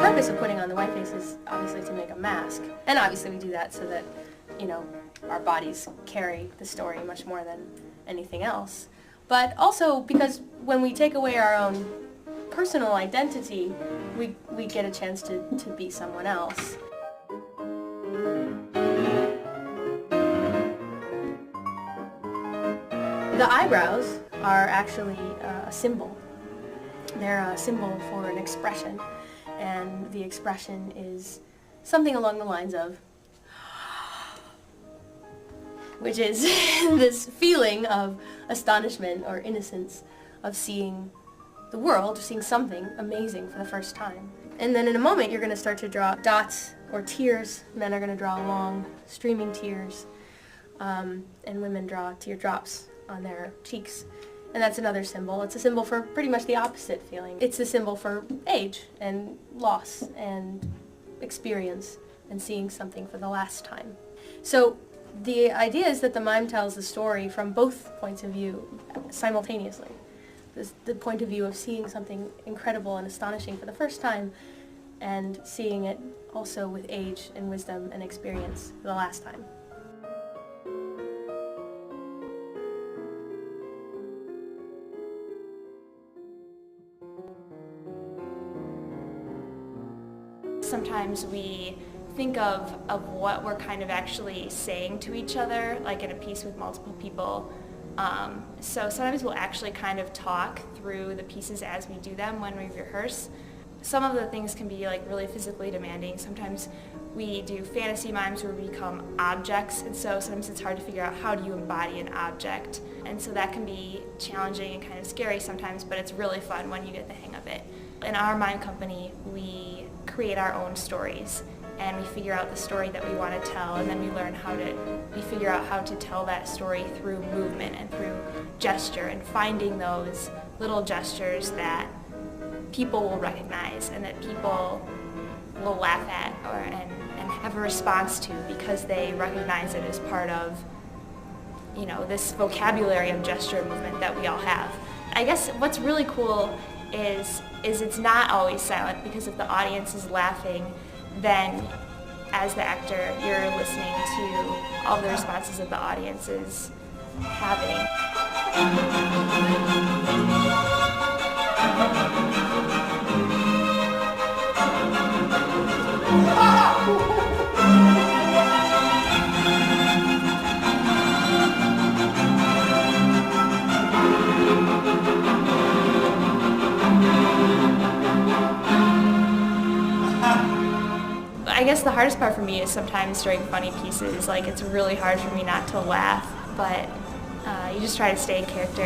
purpose of putting on the white face is obviously to make a mask. And obviously we do that so that, you know, our bodies carry the story much more than anything else. But also because when we take away our own personal identity, we get a chance to be someone else. The eyebrows are actually a symbol. They're a symbol for an expression, and the expression is something along the lines of, which is this feeling of astonishment or innocence of seeing the world, seeing something amazing for the first time. And then in a moment you're going to start to draw dots or tears. Men are going to draw long, streaming tears, and women draw teardrops on their cheeks. And that's another symbol. It's a symbol for pretty much the opposite feeling. It's a symbol for age and loss and experience and seeing something for the last time. So the idea is that the mime tells the story from both points of view simultaneously. The point of view of seeing something incredible and astonishing for the first time, and seeing it also with age and wisdom and experience for the last time. Sometimes we think of what we're kind of actually saying to each other, like in a piece with multiple people. So sometimes we'll actually kind of talk through the pieces as we do them when we rehearse. Some of the things can be like really physically demanding. Sometimes we do fantasy mimes where we become objects, and so sometimes it's hard to figure out how do you embody an object. And so that can be challenging and kind of scary sometimes, but it's really fun when you get the hang of it. In our mime company, we create our own stories, and we figure out the story that we want to tell, and then we figure out how to tell that story through movement and through gesture, and finding those little gestures that people will recognize and that people will laugh at and have a response to because they recognize it as part of, you know, this vocabulary of gesture and movement that we all have. I guess what's really cool is it's not always silent, because if the audience is laughing, then as the actor you're listening to all the responses that the audience is having. I guess the hardest part for me is sometimes during funny pieces, like it's really hard for me not to laugh, but you just try to stay in character.